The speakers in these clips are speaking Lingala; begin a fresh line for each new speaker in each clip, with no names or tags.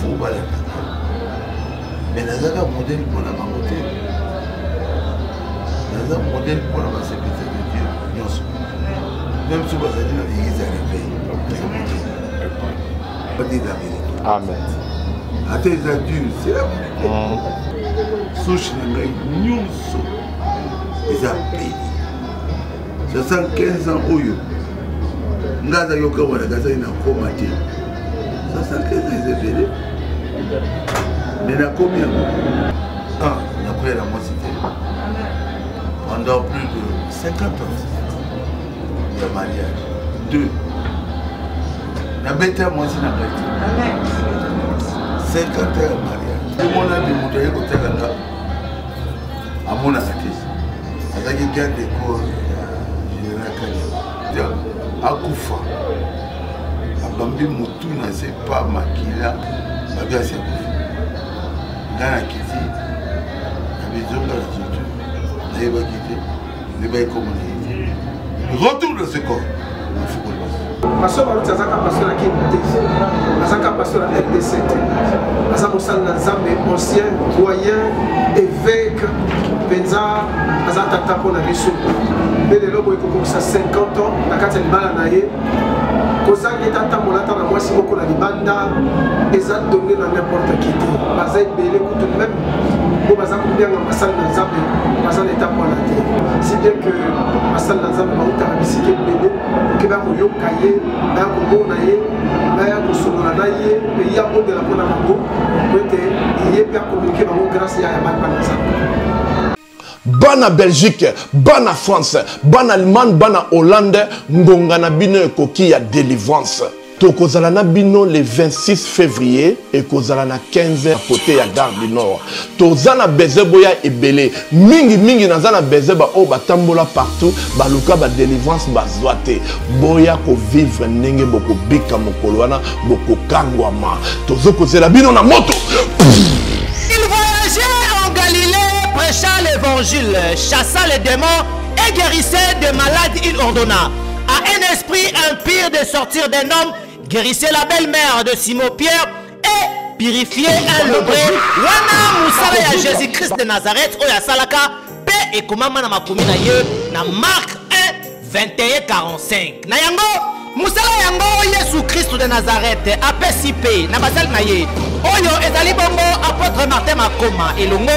fou mais nazaka modèle pour la mamoté nazaka modèle pour la sécurité de Dieu même si vous avez dit dans l'église à l'éveil pas dire la vérité
amen
ate eza dur c'est la souche na ngai nyonso eza peli 75 ans oyo nga aza yoka wana kazali na koma te 75 ans eza ebele mais nakomi yango nakoyela mwasi te pendant plus de 50 ans de mariage 2 nabeta mwasi na ngai te 50 ans de mariage omona de moto aye kotalanga amonaka te azalaki garde de corps général Kanya akufa abambi motu na se pa makila babi asi akufa nga na kiti nabezonga na jitu nayebaki te nayebaki komona ye te retour de ce corps
Pasteur Baruti azaka pasteur na Kinté, azaka pasteur na RDC, azaka mosala na Nzambe, ancien doyen, évêque, penza, azaka tata mpona biso. Nde lelo boye kokokisa 50 ans na kati ya libala na ye. Kozangi tata molata na mwasi moko na libanda, eza donné na n'importe qui te. Baza ebele kutu même, po baza kobianga masala na Nzambe, baza na état mpona te. Si bien que masala na Nzambe bautaka bisika ebele, ke bakoyoka ye, bakomona ye, baya kosolola na ye, pe ye abondela mpona bango, po ete ye mpe akommunike bango grâce ya bana na Nzambe.
Bana Belgique, bana France, bana Allemagne, bana Hollande, ngonga na bino ekoki ya délivrance. Tokozala na bino le 26 février et kozala na 15h à côté ya Gare du Nord. Tozana bezeboya ebele, mingi nazana bezeba o batambola partout, baluka ba délivrance bazwate. Boya ko vivre ndenge boko bika mokolo wana boko kangwama. Tozokozela bino na moto.
Il voyageait en Galilée, prêchant l'évangile, chassant les démons et guérissait des malades. Il ordonna à un esprit impur de sortir d'un homme, guérissait la belle-mère de Simon-Pierre et purifiait un lepreux. Wana musala ya Jésus-Christ de Nazareth oya salaka pe ekomama na makomi na ye na Marc 1:21-45. Na yango musala yango Yesu Christ de Nazareth apesi pe na basali na ye oyo ezali bongo apôtre Martin Makoma elongo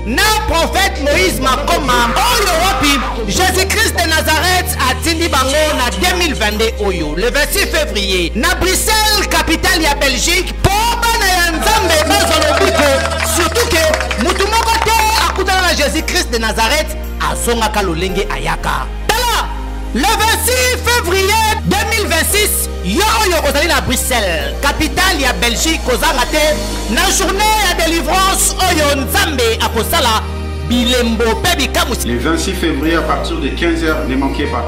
na prophète Moïse Makoma oyo wapi Jésus-Christ de Nazareth atindi bango na 2022 oyo le 26 février na Bruxelles capitale ya Belgique pour bana ya Nzambe bazolobiko surtout que mutu moko te akutana na Jésus-Christ de Nazareth azongaka lolenge ayaka tala le 26 février 2026 yo oyo kozali na Bruxelles capitale ya Belgique kozanga te na journée ya délivrance oyo Nzambe akosala bilembo pe bikamusi.
Le 26 février à partir de 15h, ne manquez pas.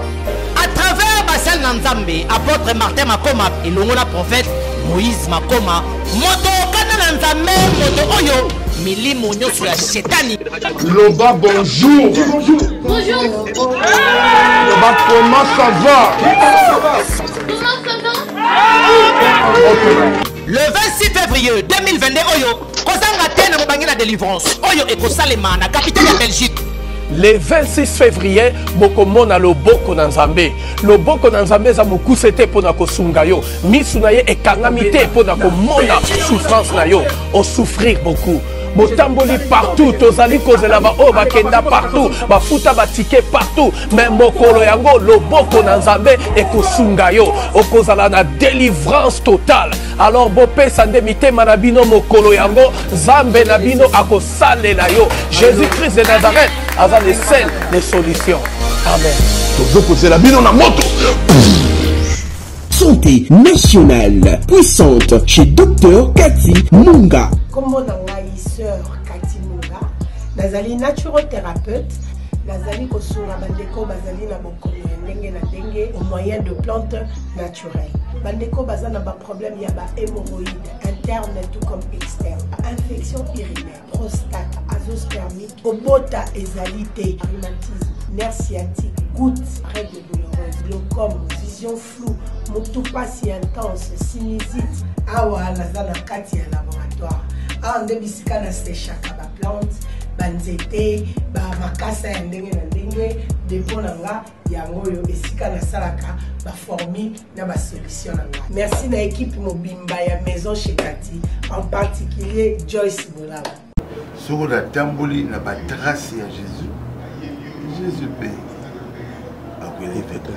À travers Basel Nzambe, apôtre Martin Makoma et l'ongola prophète Moïse Makoma, moto kana Nzambe moto oyo milimo nyoso ya shetani.
Loba bonjour. Bonjour.
Bonjour.
Loba comment ça va?
Le 26 février 2022 oyo kozanga te na mobangi na délivrance oyo ekosalema na capitale ya Belgique.
Le 26 février bokomona loboko na Nzambe. Loboko na Nzambe za mokuse te pona kosunga yo. Misu na ye ekangami te pona komona souffrance na yo. O souffrir beaucoup. Botamboli partout, tozali kozela ba o bakenda partout, bafuta batike partout, mais mokolo yango loboko na Nzambe ekosunga yo, okozala na délivrance totale. Alors bopé sande mitema na bino mokolo yango, Nzambe na bino akosalela yo. Jésus-Christ de Nazareth aza le seul des solutions. Amen.
Tozokozela bino na moto.
Santé nationale puissante chez Dr Cathy Munga.
Comment sœur Cathy Munga, nazali naturothérapeute, nazali kosunga bandeko bazali na bokono ya ndenge na ndenge au moyen de plantes naturelles. Bandeko bazana ba problème ya ba hémorroïdes interne tout comme externe, infection urinaire, prostate, azoospermie, obota ezalité, rhumatisme, nerf sciatique, gouttes, règles douloureuses, glaucome, vision floue, motu pasi intense, sinusite, awa nazana kati ya laboratoire. histoire. Ah, nde bisika na séchaka ba plante, ba nzete, ba makasa ya ndenge na ndenge, dépôt na nga yango yo esika na salaka ba formule na ba solution na nga. Merci na équipe mobimba ya Maison chez Cathy, en particulier Joyce Bolaba.
Sur la tamboli na ba trace ya Jésus. Jésus paye. Après les fêtes,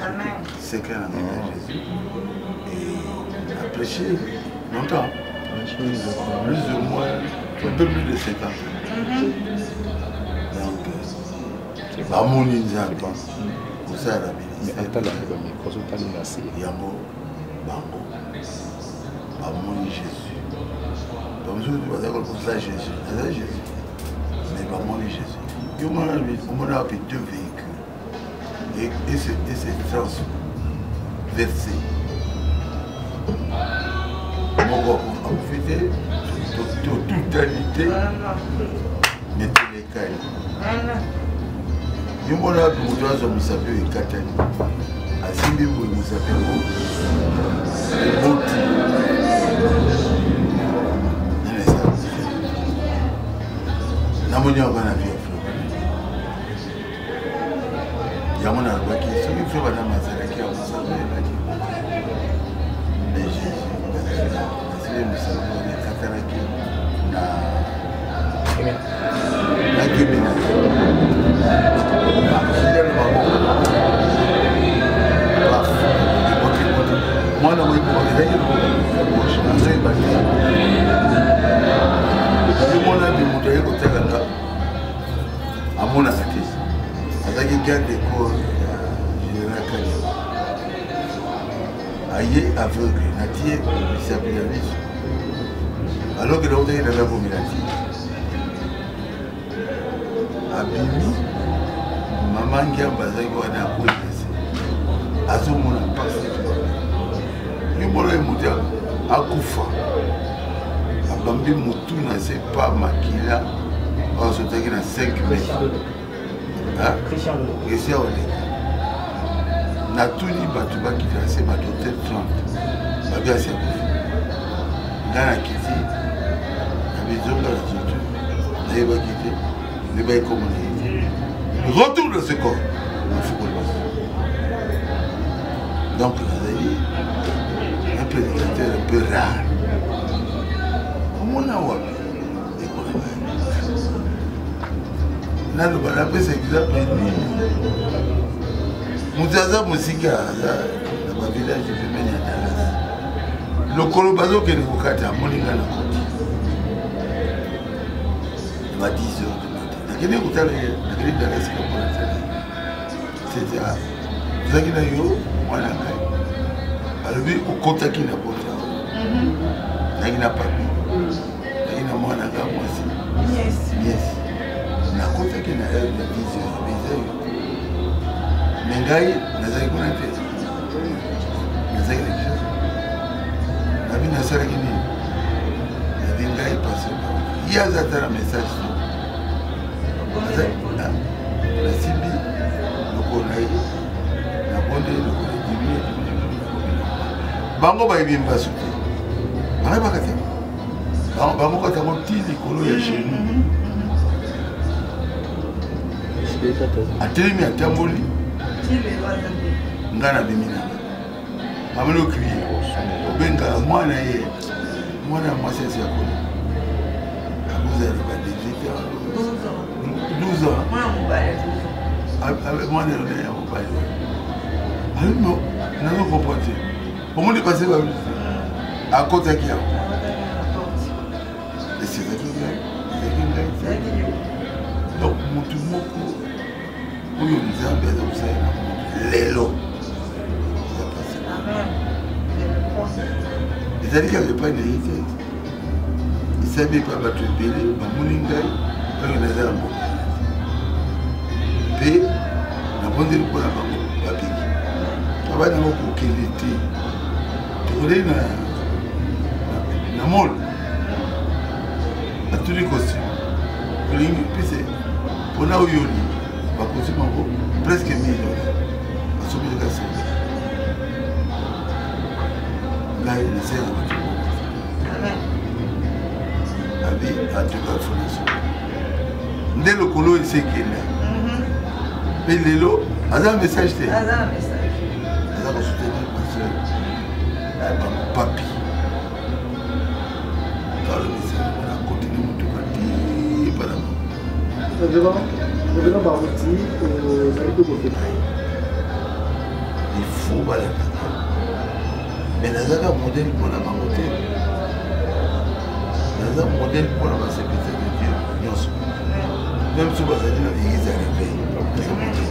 c'est clair dans Jésus. Et a prêché longtemps. Plus ou moins, un peu plus de 50 ans. Donc, Bamon Nzambe, pour ça la ministère. Yango, Bango, Bamon Jésus. Donc, je vous dis pour ça Jésus. C'est Jésus. Mais Bamon Jésus. On a appelé 2 véhicules. Et c'est transversé. On fait totalité, mais tous les cas. Nous avons dit que s'appelle Katani. Asimbi nous s'appelle Moti. Nous avons dit que nous avons dit aveugle, natie, il s'appelle la vie. Alors que l'autre est dans la formulative. Abimi, maman qui a basé quoi n'a pas été. À ce moment-là, parfaitement. Il m'a dit à Koufa. Abambi Moutou n'a pas maquilla. On se tient à 5 mètres. Christian Olé. Natuni batuba qui fait ma hôtel 30. Babia c'est dans la quitté. La maison de la structure. N'avez pas quitté. Ne pas communiquer. Retour de ce corps. Il faut qu'on le fasse. Donc là, un prédicateur un peu rare. Comment on a oublié? Là, le balabé c'est exactement. Mouzaza Moussika, dans ma village de Femenia Dallas. Le Kolobazo qui est le Bukata, Moninga na Koti. Il m'a 10 heures du matin. Nakene Koutale, Nakene Dallas, c'était à Zagina Yo, Mwanangai. Alors, au Kotaki na Kota. Nakina Papi. Nakina Mwananga, moi aussi. Yes. Na Kotaki na elle de 10 heures. Mengai, nazali kuna te. Nazali quelque chose. La vie n'a pas gagné. La vie n'a pas passé. Il y a un message. La Sibi, le Konaï, la Bonde, le Konaï, Bango va y bien passer. Bango va y bien. Bango va y bien. Bango va y chez nous. A Télémi, à Tamboli. Ngana bimina amelo kriye obenga mwana ye mwana mwasi ya kolo abuza ba 12 ans avec mwana ya mobali alimo nazo comprendre comment est passé à côté qui a et c'est donc mutu moko oyo nzambe azosala lelo c'est-à-dire qu'il n'y avait pas une hérité. Il ne savait pas battre le bébé, il y a un bon. Puis, il a pris le point à la pique. Il y a un peu qui était. Tu connais la molle. Il y a tous les costumes. Puis c'est pour là où il y a un costume presque 1000 $. À ce moment-là, là, il essaie de lobi atuka fondation nde lokolo esekenda mpe lelo aza message te aza kosoutenir pasteur papi tala message wana continue motuka ti epalama il faut balandaka mais nazaka modèle mpona bango te naza modèle mpona baserviteur de Dieu nyonso même so bazali na l'église ya réveil naza modèle.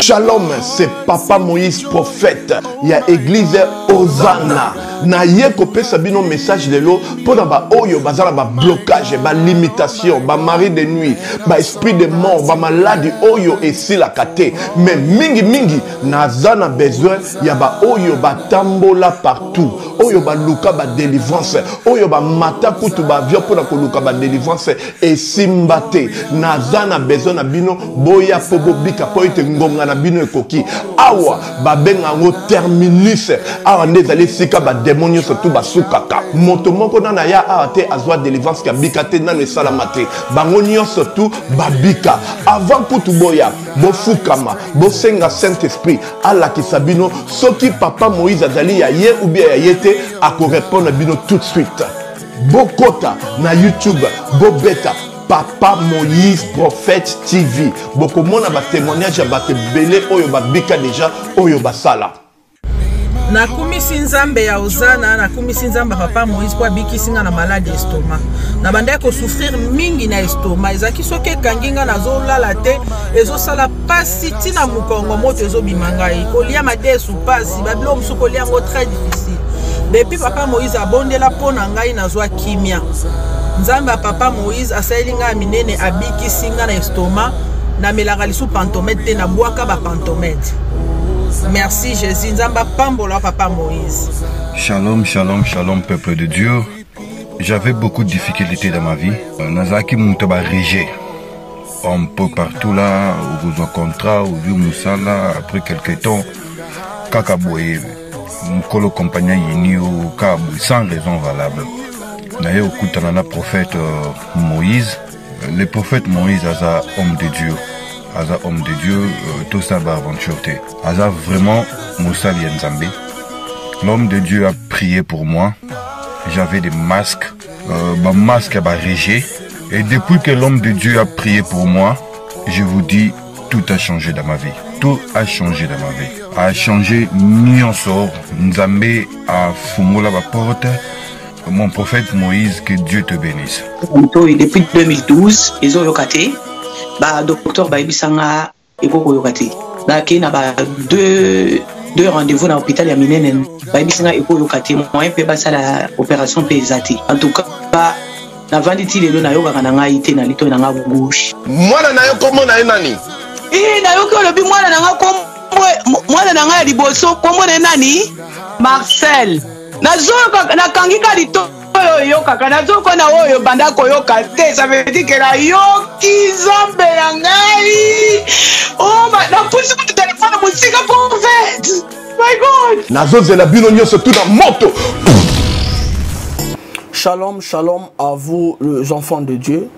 Shalom, c'est Papa Moïse prophète. Il y a église Hosanna. Na ye kopesa bino message de l'eau pour ba oyo bazala ba blocage, ba limitation, ba mari de nuit, ba esprit de mort, ba maladie oyo et si la kate. Mais mingi nazana besoin ya ba oyo ba tambola partout. Oyo ba luka ba délivrance, oyo ba mata kutu ba vio pour ko luka ba délivrance et simbate. Nazana besoin na bino boya pobo bika po ite ngonga na bino ekoki. Awa ba benga ngo terminus. Awa ndezali sika ba démonios surtout basukaka moto moko na ya ate azwa délivrance ka bikate na ne salamate bangonio surtout babika avant kutu boya bofukama bosenga Saint-Esprit ala kisabino soki Papa Moïse azali ya ye ou bien ya yete ako répondre bino tout de suite bokota na YouTube bobeta Papa Moïse Prophète TV bokomona ba témoignage ya bato belé oyo babika déjà oyo basala.
Nakumisi nzambe ya Hosanna, nakumisi nzambe Papa Moïse kwa bikisinga na malade estomac. Na banda ko souffrir mingi na estomac. Ezaki soke kanginga na zolala te, ezo sala pasi tina mukongo moto ezo bimanga e. Kolia mate sou pasi, babilo musu kolia ngo très difficile. Depuis Papa Moïse abondela pona ngai na zwa kimia. Nzambe ya Papa Moïse asayilinga minene abikisinga na estomac, na melaka lisu pantomètre te na bwaka ba pantomètre. Merci Jésus, Nzamba Pambola Papa Moïse.
Shalom, shalom, shalom peuple de Dieu. J'avais beaucoup de difficultés dans ma vie. Nazaki Moutaba Régé. Un peu partout là, au besoin contrat, au vieux Moussala, après quelques temps, Kakaboye, Mkolo compagnie Yini au Kabou, sans raison valable. D'ailleurs, au Koutanana prophète Moïse, le prophète Moïse est un homme de Dieu. Aza homme de Dieu, tout ça va aventure. Aza vraiment Moussa Lienzambe. L'homme de Dieu a prié pour moi. J'avais des masques, ma masque a régé. Et depuis que l'homme de Dieu a prié pour moi, je vous dis, tout a changé dans ma vie. Tout a changé dans ma vie. A changé Nyonsor, Nzambe a fumola la porte. Mon prophète Moïse, que Dieu te bénisse.
Depuis 2012, ils ont yokaté. Docteur Baibisanga Eko Yokati. Qui n'a pas deux rendez-vous dans l'hôpital à Minenen. Baibisanga Eko Yokati. Moi, je peux passer à l'opération Pesati. En tout cas, la venditi de l'eau yoga n'a été dans l'ito n'a gauche.
Moi, n'a yo comment n'a nani?
N'a yo que le bi moi n'a comme moi n'a liboso comme nani Marcel. N'a zo na kangika lito. Yoka nazo kona oyo banda koyoka te, ça veut dire que la yoki zambe yangai oh na pusi ku téléphone musika prophète my god
nazo zela bino nyonso tout dans moto.
Shalom, shalom à vous les enfants de Dieu.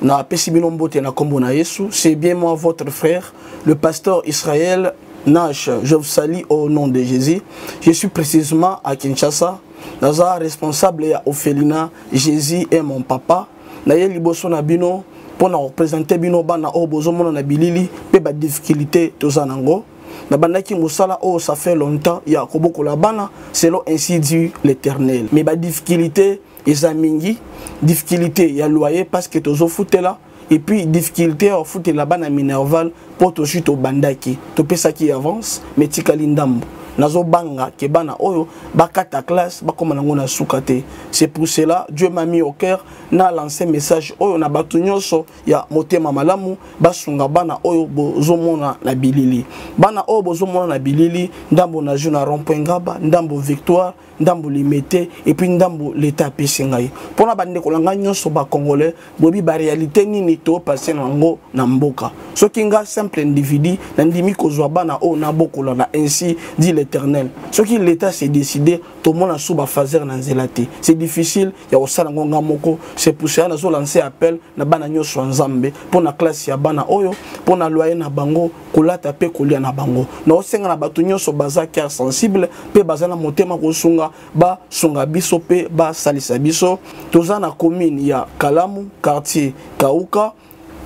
Na pesi bino mbote na kombo na Yesu, c'est bien moi votre frère le pasteur Israël Nash. Je vous salue au nom de Jésus. Je suis précisément à Kinshasa. Naza responsable ya Ophelina, Jésus est mon papa. Naye liboso na bino pour na représenter bino bana o bozomona na bilili pe ba difficulté tozanango. Na bandaki musala o ça fait longtemps ya koboko la bana selon ainsi dit l'Éternel. Mais ba difficulté ezamingi, difficulté ya loyer parce que tozo foutela et puis difficulté à foutre la bana minerval pour to chute au bandaki. To pesa qui avance mais tikali ndambo. Nazo banga ke bana oyo bakata classe bakoma nango na sukate. C'est pour cela Dieu m'a mis au cœur na lancé message oyo na batu nyonso ya motema malamu basunga bana oyo bozomona na bilili. Bana oyo bozomona na bilili ndambo na juna rond-point Ngaba, ndambo Victoire,
ndambo limité et puis ndambo l'état apesi ngai mpona bandeko na ngai nyonso bacongolais bobi baréalité nini topase nango na mboka soki nga simple individu nandimi kozwa bana oyo nabokola na ainsi dit l'éternel soki l'état s'est décidé tomona so bafaser na nzela te c'est difficile ya kosala ngo nga moko c'est pour ça nazolancer appel na bana nyonso ya nzambe mpona classe ya bana oyo mpona loyer na bango kolata mpe kolia na bango naosenga na bato nyonso baza cœur sensible mpe baza na motema kosunga basunga biso mpe basalisa biso toza na commune ya Kalamu quartier Kauka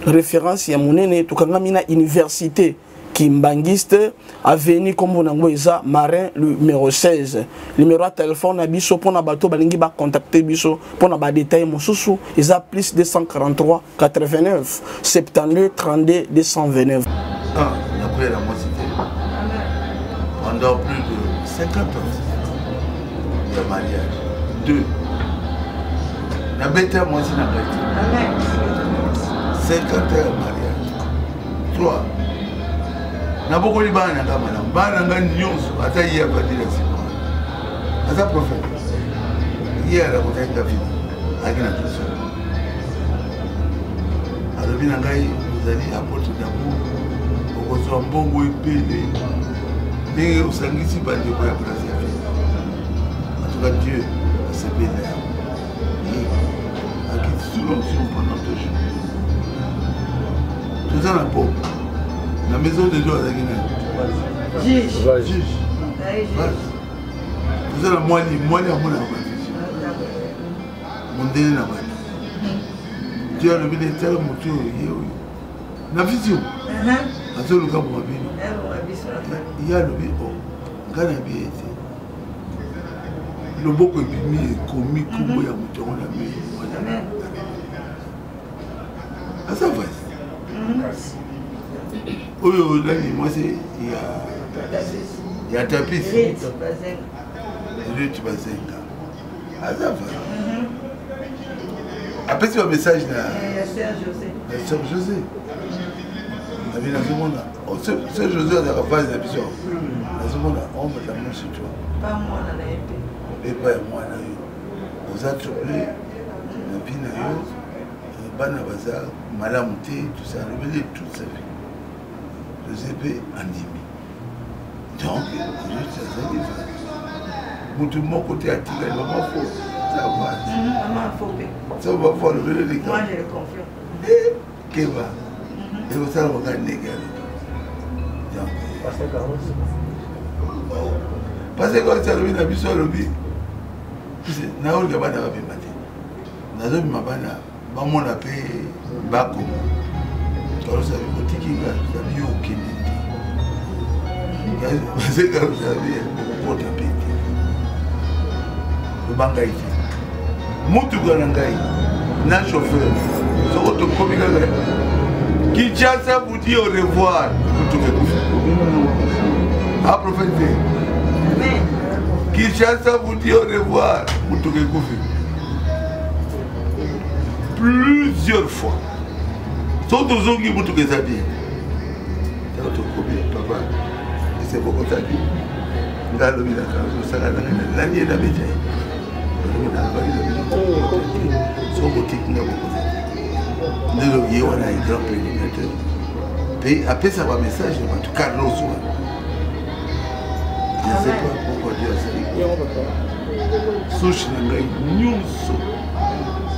référence ya monene tokangami na université Kimbangiste avenue kombo nango eza Marin numéro 16 numéro de téléphone na biso pona bato balingi ba contacter biso pona ba détail mosusu eza plus 243 89 72 32 229
après la mosité pendant plus de 50 ans de mariage 2 na beta moi c'est na beta 50 ans de mariage 3 na beaucoup de bana ngama bana ngani nyonso ata yia badila sima ata prophète yia la kutaka vile akina tuso alobina ngai uzali apôtre d'amour okozwa mbongo epele ndenge osangisi bandeko ya place ya vie en tout cas Dieu a sepelé et a quitté sous l'onction pendant 2 jours tout ça la pauvre la maison de Dieu a dit juge. Vous avez moi à mon Dieu a levé des terres, mon Dieu, la vision. A ce cas pour il y a levé, Ganabi était. Le beau que j'ai mis est commis comme il y a mon Dieu. À ça va. Oui, moi c'est il y a tapis. Tu vas après tu as un message là. La sœur José. Sœur José a la phase d'ambition. La seconde on met la main sur toi. Pas moi dans la épée. Et pas moi là. Vous êtes troublé. La vie n'a eu. Bana bazar, malamouté, tout ça, révélé toute sa vie. José Andimi. Donc, je suis mon côté attiré, maman faux. Ça va. Ça va voir le vélo des gars. Moi, j'ai le confiance. Qu'est-ce que va? Et vous savez, on va gagner. Parce que quand tu as le vie, sur le vie, tu sais, Naoul Gabana va bien mater. Nazobi Mabana, maman a payé Bako. Tu as savez, vous avez eu aucun idée. Parce que vous avez pour te payer. Le bancaire. Moutouga Nangaï, n'a chauffeur, ce autre comique. Kinshasa vous dit au revoir. À prophétiser. Kinshasa vous dit au revoir. Plusieurs fois. Sont aux gens qui vous tout les habillés. C'est notre comique, papa. C'est beaucoup de vie. Là, le village, l'année de la médaille. So boutique n'a pas de l'objet, on a un grand prédicateur. Et après ça va message, en tout cas, Carlos. Je ne sais pas pourquoi Dieu a ça. Souche n'a pas eu nyonso.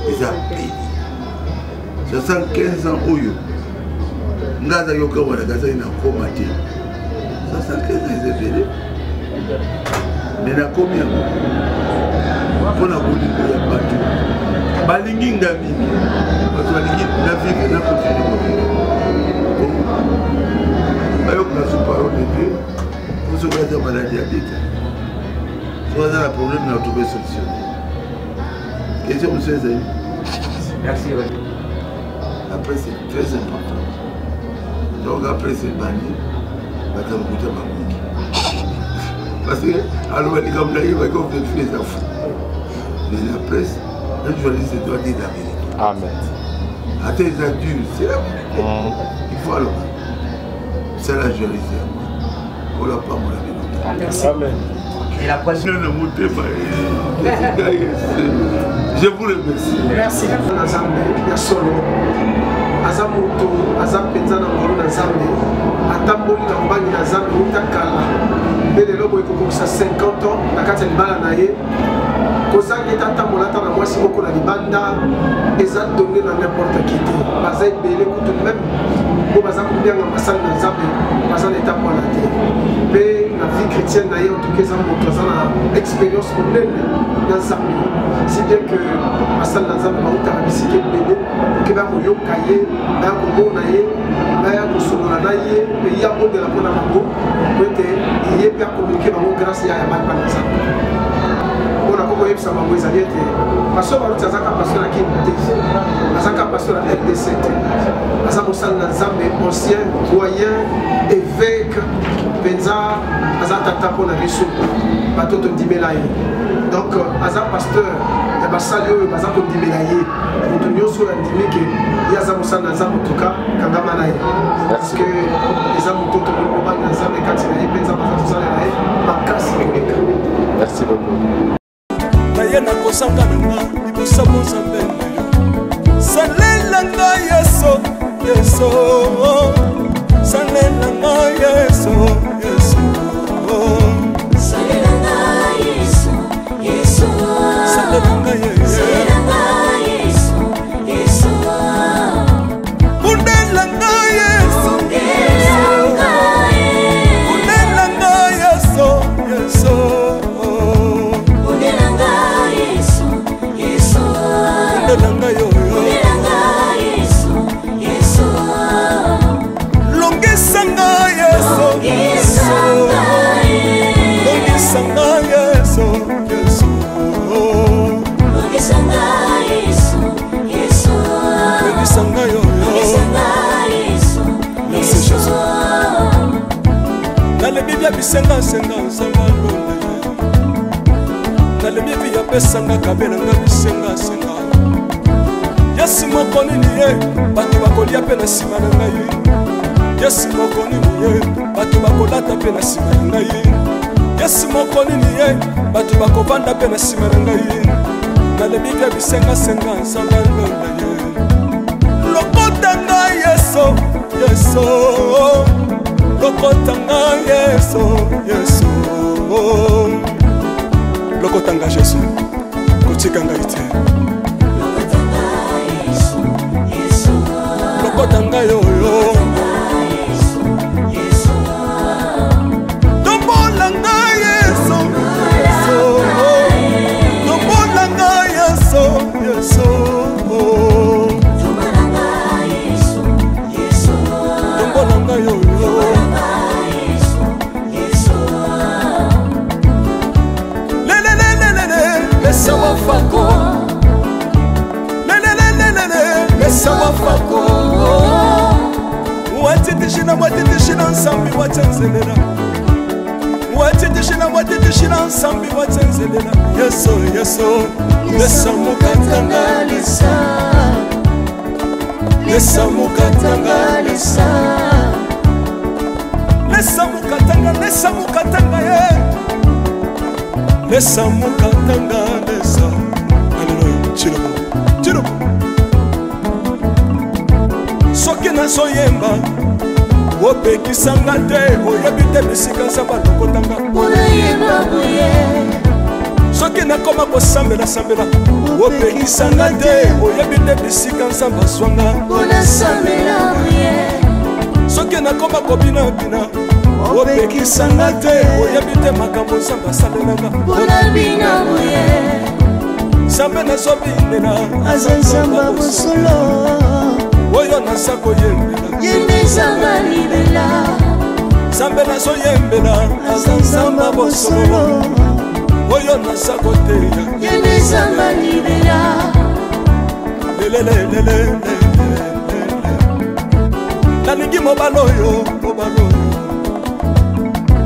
Ils ont payé. 75 ans, Oyo. Ngaza yoka wana gaza ina koma te. 75 ans, ils ont payé. Mais na combien? Pour la boule de la bateau. Balingi ngami. Parce que balingi la vie na continuer. Ayok na sous parole de Dieu. Pour ce gars de maladie à l'état. Soit dans le problème n'a trouvé solution. Question monsieur Zé. Merci. Après c'est très important. Donc après c'est banni. Maintenant vous goûtez ma bouille. Parce que alors les gars là ils vont comme des filles à fou. Mais la presse, un journaliste doit dire la vérité. Amen. À tes adultes, c'est la vérité. Il faut alors. C'est la journaliste. On l'a pas mon avis. Amen.
Et la prochaine.
Je vous remercie.
Merci. Ya solo. Aza moto, aza penza na ngolo na Nzambe. Atamboli na mbangi na Nzambe utakala. Bele lobo ekokomisa 50 ans na kati ya libala na ye. Kozangi tatambola ta na mwasi moko na libanda eza donné na n'importe qui te. Baza ebele kutu même bo baza kubianga masali na Nzambe baza na étape wana te. Mais la vie chrétienne na ye en tout cas eza moto aza na expérience monene na Nzambe. Si bien que masali na Nzambe bautaka bisika ebele ke bakoyoka ye baya komona ye baya kosolola na ye pe ya bondela mpona bango po ete ye mpe akommunike bango grâce ya yabalipa na Nzambe mpona koko yebisa bango ezali ete pasteur baluti azaka pasteur na kini te azaka pasteur na RDC te aza mosali na Nzambe ancien doyen évêque mpenza aza tata mpona biso bato tondimela ye donc aza pasteur ya basali oyo baza kondimela ye moto nyonso oyo andimi ke ye aza mosali na Nzambe tuka kangama na ye parce que eza mototo mobali na Nzambe kati na ye mpenza baza tosalela ye makasi koleka.
Merci beaucoup.
naye nakosanga nanga libosa bozambe salela nga yeso yeso salela nga yeso yeso salela nga yeso yeso salela nga yeso yeso undela nga yeso undela nga yeso yeso bisenga senga nsanga londe nalebi bi yapesanga kabela nga bisenga senga yesi moko nini ye bato bakolia mpe na nsima na ngai yesi moko nini ye bato bakolata mpe na nsima na ngai yesi moko nini ye bato bakovanda mpe na nsima na ngai nalebi bia bisenga senga nsanga londe ye lokota ngai yeso yeso lokotanga yeso yeso lokotanga jesu kotikanga ite lokotanga yoyo tombolanga yeso tombolanga yeso yeso tombolanga yoyo Sawa fako le sawa fako watitishina watitishina nsambi watenzelela watitishina watitishina nsambi watenzelela yeso yeso lesa mukatanga lesa lesa mukatanga lesa lesa mukatanga ye lesa mukatanga lesa aleluya chilobo chilobo soki nazoyemba opekisanga te oyebi te bisika nzambe alokotanga onayemba boye soki nakoma kosambela sambela opekisanga te oyebi te bisika nzambe azwanga onasambela boye soki nakoma kobinabina opekisanga te oyebi te makambo nzambe asalelanga onabina boye nzambe nazobinela aza nzambe bosolo oyo naza koyembela yende nzambe libela nzambe nazoyembela aza nzambe bosolo oyo naza koteya yende nzambe libela lelelelelele nalingi mobala oyo